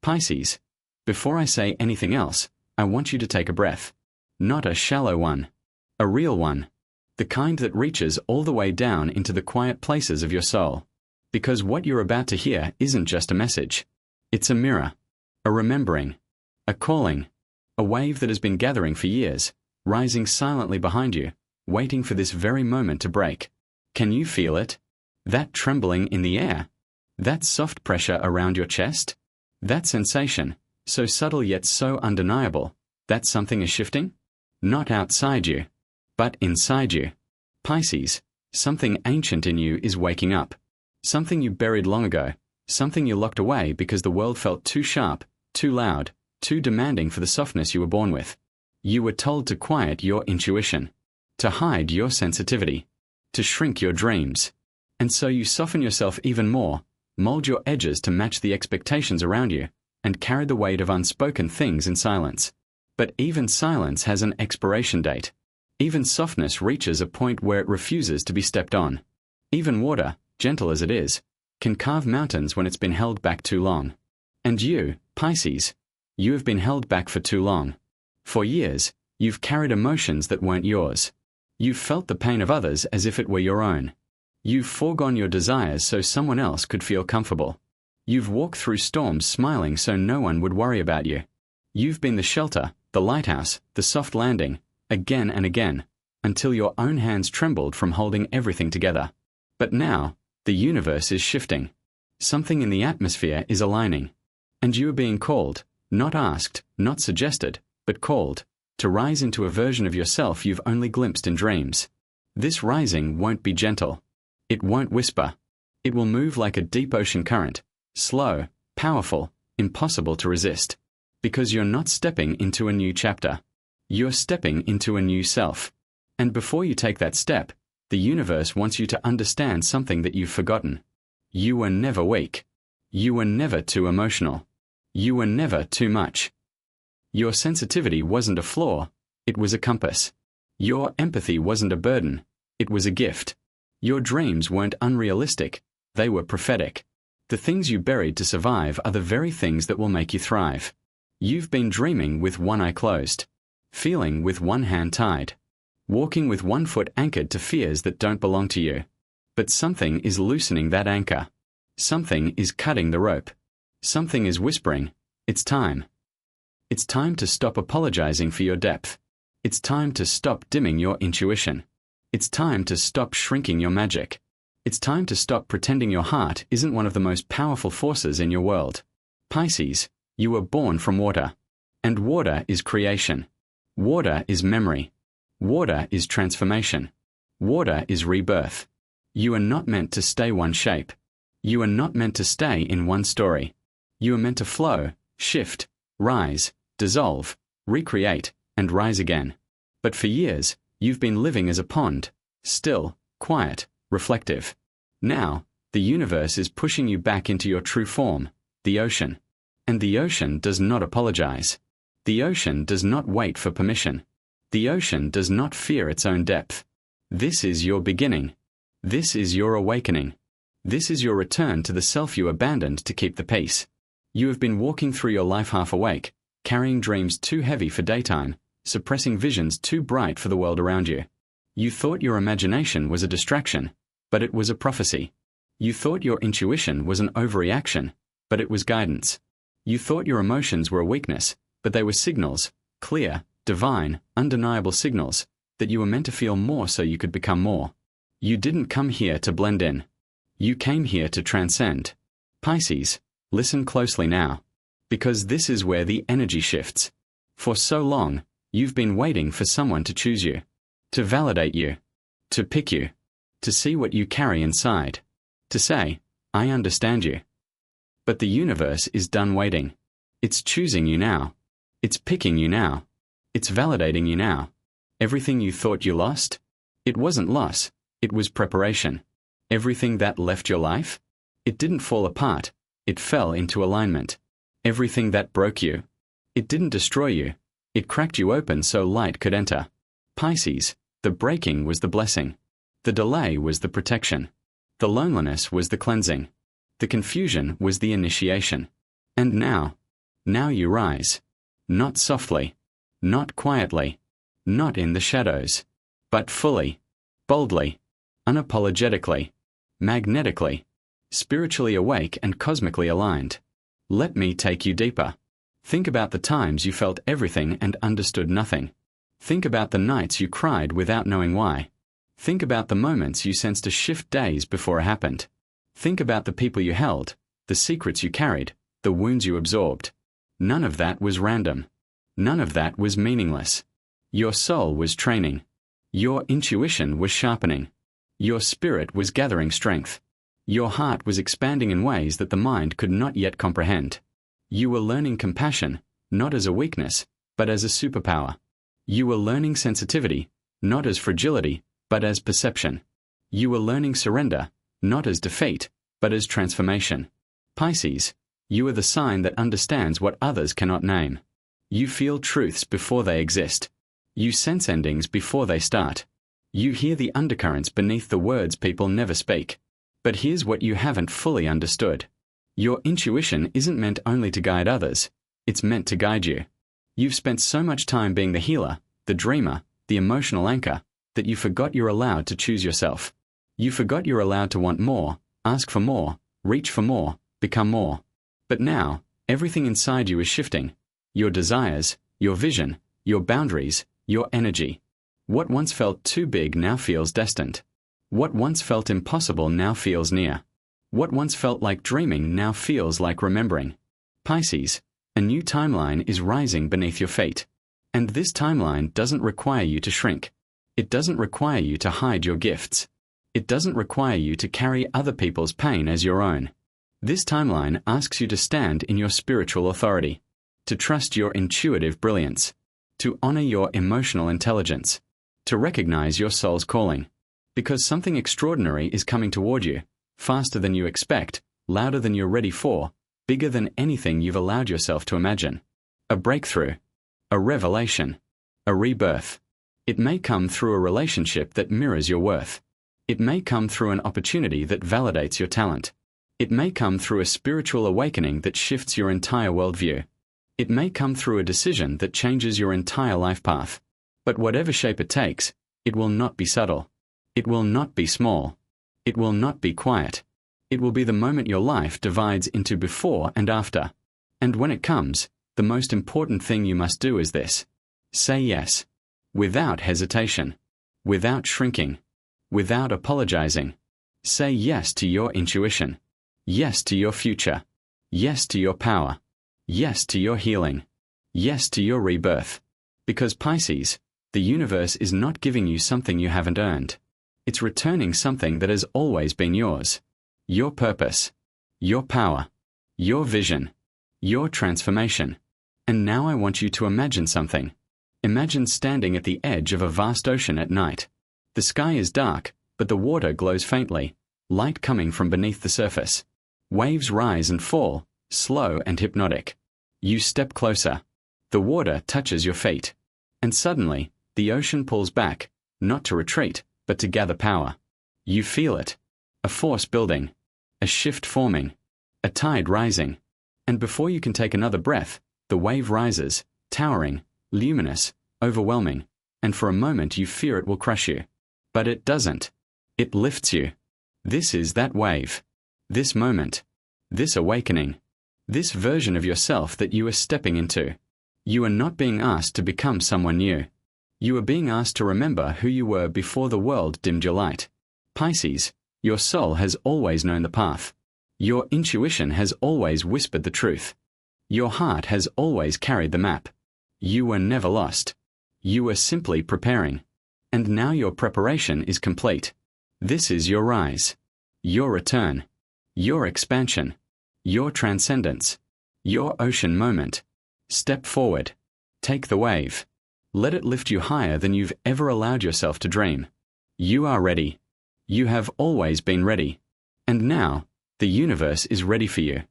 Pisces, before I say anything else, I want you to take a breath. Not a shallow one. A real one. The kind that reaches all the way down into the quiet places of your soul. Because what you're about to hear isn't just a message. It's a mirror. A remembering. A calling. A wave that has been gathering for years, rising silently behind you, waiting for this very moment to break. Can you feel it? That trembling in the air? That soft pressure around your chest? That sensation, so subtle yet so undeniable, that something is shifting? Not outside you, but inside you. Pisces, something ancient in you is waking up. Something you buried long ago, something you locked away because the world felt too sharp, too loud, too demanding for the softness you were born with. You were told to quiet your intuition, to hide your sensitivity, to shrink your dreams. And so you soften yourself even more, mold your edges to match the expectations around you, and carry the weight of unspoken things in silence. But even silence has an expiration date. Even softness reaches a point where it refuses to be stepped on. Even water, gentle as it is, can carve mountains when it's been held back too long. And you, Pisces, you have been held back for too long. For years, you've carried emotions that weren't yours. You've felt the pain of others as if it were your own. You've foregone your desires so someone else could feel comfortable. You've walked through storms smiling so no one would worry about you. You've been the shelter, the lighthouse, the soft landing, again and again, until your own hands trembled from holding everything together. But now, the universe is shifting. Something in the atmosphere is aligning. And you are being called, not asked, not suggested, but called, to rise into a version of yourself you've only glimpsed in dreams. This rising won't be gentle. It won't whisper. It will move like a deep ocean current, slow, powerful, impossible to resist. Because you're not stepping into a new chapter. You're stepping into a new self. And before you take that step, the universe wants you to understand something that you've forgotten. You were never weak. You were never too emotional. You were never too much. Your sensitivity wasn't a flaw, it was a compass. Your empathy wasn't a burden, it was a gift. Your dreams weren't unrealistic, they were prophetic. The things you buried to survive are the very things that will make you thrive. You've been dreaming with one eye closed, feeling with one hand tied, walking with one foot anchored to fears that don't belong to you. But something is loosening that anchor. Something is cutting the rope. Something is whispering, it's time. It's time to stop apologizing for your depth. It's time to stop dimming your intuition. It's time to stop shrinking your magic. It's time to stop pretending your heart isn't one of the most powerful forces in your world. Pisces, you were born from water. And water is creation. Water is memory. Water is transformation. Water is rebirth. You are not meant to stay one shape. You are not meant to stay in one story. You are meant to flow, shift, rise, dissolve, recreate, and rise again. But for years, you've been living as a pond, still, quiet, reflective. Now, the universe is pushing you back into your true form, the ocean. And the ocean does not apologize. The ocean does not wait for permission. The ocean does not fear its own depth. This is your beginning. This is your awakening. This is your return to the self you abandoned to keep the peace. You have been walking through your life half awake, carrying dreams too heavy for daytime, suppressing visions too bright for the world around you. You thought your imagination was a distraction, but it was a prophecy. You thought your intuition was an overreaction, but it was guidance. You thought your emotions were a weakness, but they were signals, clear, divine, undeniable signals, that you were meant to feel more so you could become more. You didn't come here to blend in. You came here to transcend. Pisces, listen closely now. Because this is where the energy shifts. For so long, you've been waiting for someone to choose you, to validate you, to pick you, to see what you carry inside, to say, I understand you. But the universe is done waiting. It's choosing you now. It's picking you now. It's validating you now. Everything you thought you lost? It wasn't loss, it was preparation. Everything that left your life? It didn't fall apart, it fell into alignment. Everything that broke you? It didn't destroy you, it cracked you open so light could enter. Pisces, the breaking was the blessing. The delay was the protection. The loneliness was the cleansing. The confusion was the initiation. And now, Now you rise. Not softly. Not quietly. Not in the shadows. But fully. Boldly. Unapologetically. Magnetically. Spiritually awake and cosmically aligned. Let me take you deeper. Think about the times you felt everything and understood nothing. Think about the nights you cried without knowing why. Think about the moments you sensed a shift days before it happened. Think about the people you held, the secrets you carried, the wounds you absorbed. None of that was random. None of that was meaningless. Your soul was training. Your intuition was sharpening. Your spirit was gathering strength. Your heart was expanding in ways that the mind could not yet comprehend. You were learning compassion, not as a weakness, but as a superpower. You were learning sensitivity, not as fragility, but as perception. You were learning surrender, not as defeat, but as transformation. Pisces, you are the sign that understands what others cannot name. You feel truths before they exist. You sense endings before they start. You hear the undercurrents beneath the words people never speak. But here's what you haven't fully understood. Your intuition isn't meant only to guide others, it's meant to guide you. You've spent so much time being the healer, the dreamer, the emotional anchor, that you forgot you're allowed to choose yourself. You forgot you're allowed to want more, ask for more, reach for more, become more. But now, everything inside you is shifting. Your desires, your vision, your boundaries, your energy. What once felt too big now feels destined. What once felt impossible now feels near. What once felt like dreaming now feels like remembering. Pisces, a new timeline is rising beneath your feet. And this timeline doesn't require you to shrink. It doesn't require you to hide your gifts. It doesn't require you to carry other people's pain as your own. This timeline asks you to stand in your spiritual authority, to trust your intuitive brilliance, to honor your emotional intelligence, to recognize your soul's calling. Because something extraordinary is coming toward you, faster than you expect, louder than you're ready for, bigger than anything you've allowed yourself to imagine. A breakthrough, a revelation, a rebirth. It may come through a relationship that mirrors your worth. It may come through an opportunity that validates your talent. It may come through a spiritual awakening that shifts your entire worldview. It may come through a decision that changes your entire life path. But whatever shape it takes, it will not be subtle. It will not be small. It will not be quiet. It will be the moment your life divides into before and after. And when it comes, the most important thing you must do is this. Say yes. Without hesitation. Without shrinking. Without apologizing. Say yes to your intuition. Yes to your future. Yes to your power. Yes to your healing. Yes to your rebirth. Because Pisces, the universe is not giving you something you haven't earned. It's returning something that has always been yours. Your purpose. Your power. Your vision. Your transformation. And now I want you to imagine something. Imagine standing at the edge of a vast ocean at night. The sky is dark, but the water glows faintly, light coming from beneath the surface. Waves rise and fall, slow and hypnotic. You step closer. The water touches your feet. And suddenly, the ocean pulls back, not to retreat, but to gather power. You feel it. A force building. A shift forming. A tide rising. And before you can take another breath, the wave rises, towering, luminous, overwhelming, and for a moment you fear it will crush you. But it doesn't. It lifts you. This is that wave. This moment. This awakening. This version of yourself that you are stepping into. You are not being asked to become someone new. You are being asked to remember who you were before the world dimmed your light. Pisces, your soul has always known the path. Your intuition has always whispered the truth. Your heart has always carried the map. You were never lost. You were simply preparing. And now your preparation is complete. This is your rise. Your return. Your expansion. Your transcendence. Your ocean moment. Step forward. Take the wave. Let it lift you higher than you've ever allowed yourself to dream. You are ready. You have always been ready. And now, the universe is ready for you.